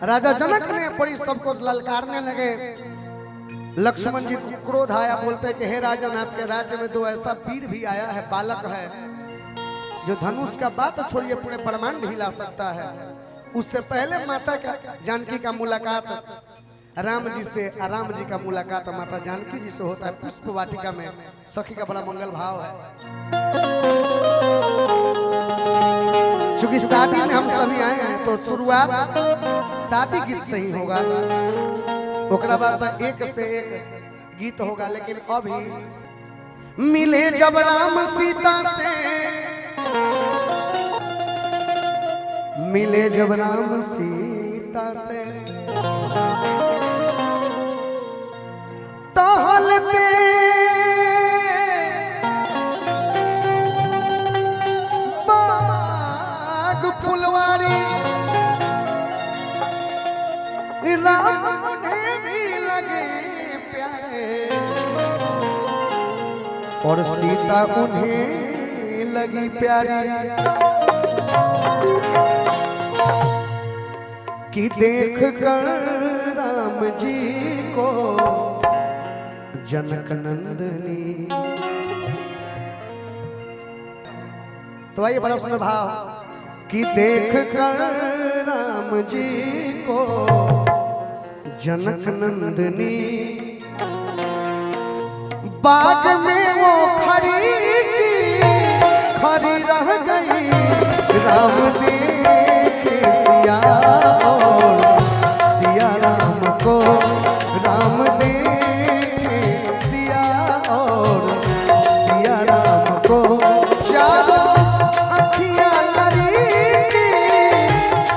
राजा जनक ने बड़ी सबको ललकारने लगे। लक्ष्मण जी को क्रोध आया, बोलते कि हे राजन, आपके राज्य में दो ऐसा वीर भी आया है, बालक है, जो धनुष का बात छोड़िए पूरे ब्रह्मांड हिला सकता है। उससे पहले माता का जानकी का मुलाकात राम जी से, राम जी का मुलाकात माता जानकी जी से होता है पुष्प वाटिका में। सखी का बड़ा मंगल भाव है, क्योंकि शादी में हम सभी आए हैं तो शुरुआत शादी गीत से ही होगा, ओकरा बाद एक से एक गीत होगा। लेकिन अभी मिले जब राम सीता से, मिले जब राम सीता से, टहलते बाग फुलवारी, राम उन्हें भी लगे प्यारे और सीता उन्हें लगी प्यारी। कि देख कर राम जी को जनक नंदनी। तो आइए बड़ा सुंदर भाव। कि देख कर राम जी को जनक नंदनी, बाग में वो खड़ी की खड़ी रह गई, राम देखे सिया और सिया राम को, राम देखे सिया और सिया राम को, चारों अखियां लड़ी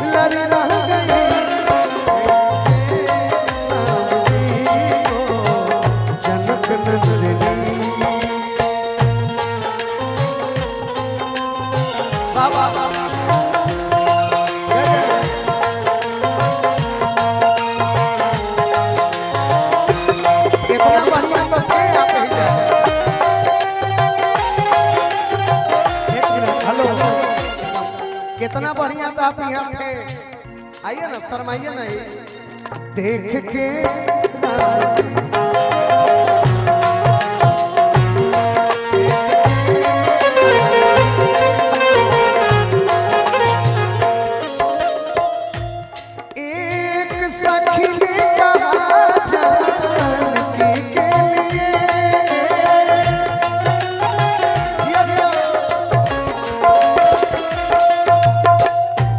लड़ी रह गई, जनक नंदनी। बाबा कितना बढ़िया तो आप यहाँ थे। आइए ना, शर्माइए नहीं। देख के एक सखी ने कहा जानकी के लिए,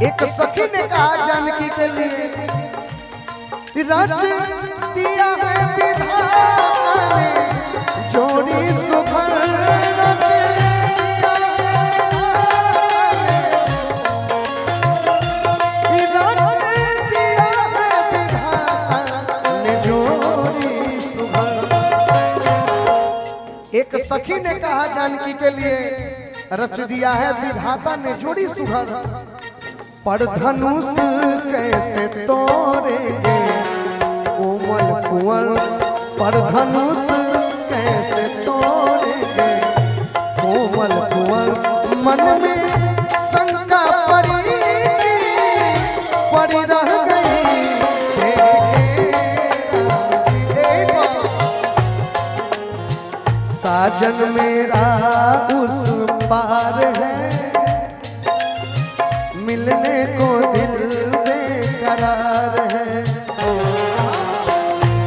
एक सखी ने कहा जानकी के लिए, रच दिया है विधाता ने जोड़ी सुभर, रच दिया है विधाता ने जोड़ी सुभर। एक सखी ने कहा जानकी के लिए, रच दिया है विधाता ने जोड़ी सुभर, पर धनुष कैसे तोड़ेंगे कोमल कुंवर, पर धनुष कैसे तोड़ेंगे कोमल कुंवर। मन में शंका पड़ी पड़ी रह गई, साजन मेरा उस पार है, मिलने को दिल बेकरार है,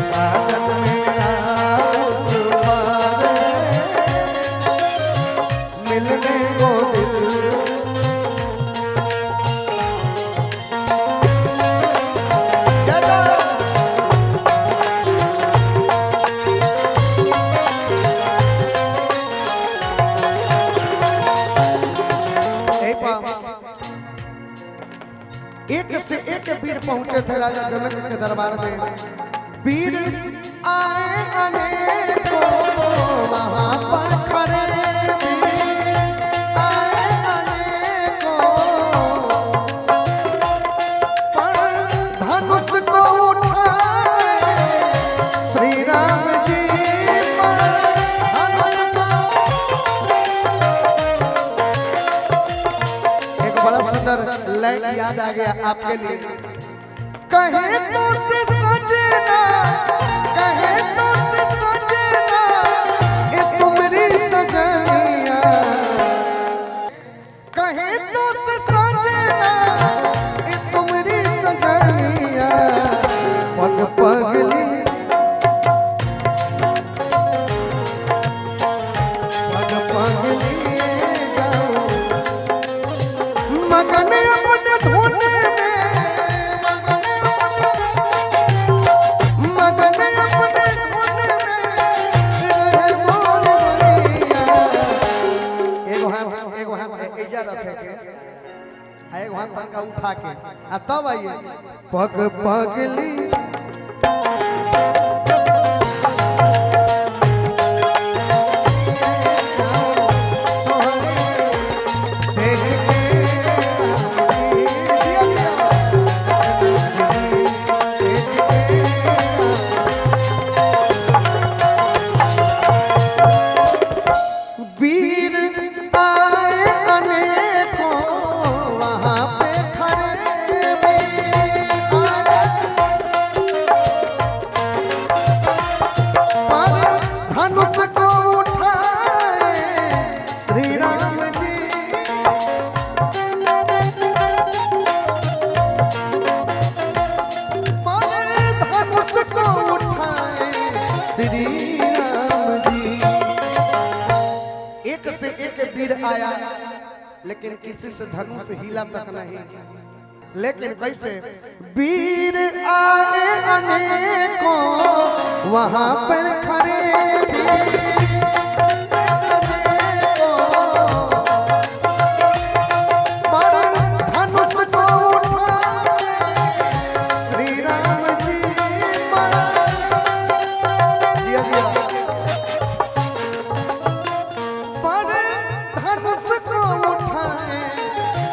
साजन मेरा उस पार है, मिलने को दिल। एक से एक वीर पहुंचे थे राजा जनक के दरबार में। वीर आए अनेकों वहां पर खड़े, वीर आए अनेकों, पर धनुष को उठाए श्री राम जी पर, एक बड़ा सुंदर लाइन याद आ गया आपके लिए। कहे तो से सजना, कहे तो से सजना, ये तुम्हारी सजनिया। कहे तो से सजना, ये तुम्हारी सजनिया। पग पगली पग पगली जाओ मगन अपने धुन का उठा के तब आइए पग पगली आया लेकिन किसी से धनुष हिला तक नहीं। लेकिन कैसे वीर आए अनेकों वहां पर खड़े पर धनुष को उठाए श्री राम जी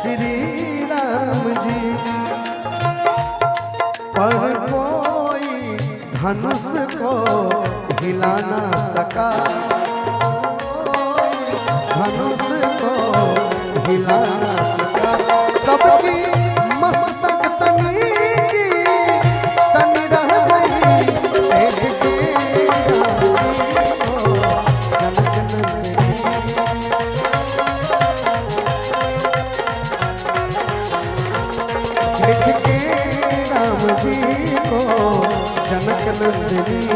श्री राम जी पर कोई धनुष को हिला ना सका, धनुष को हिला ना सका। सबकी मस्तक तनी की तनी रह गई देख के राम जी को जनक नंदिनी।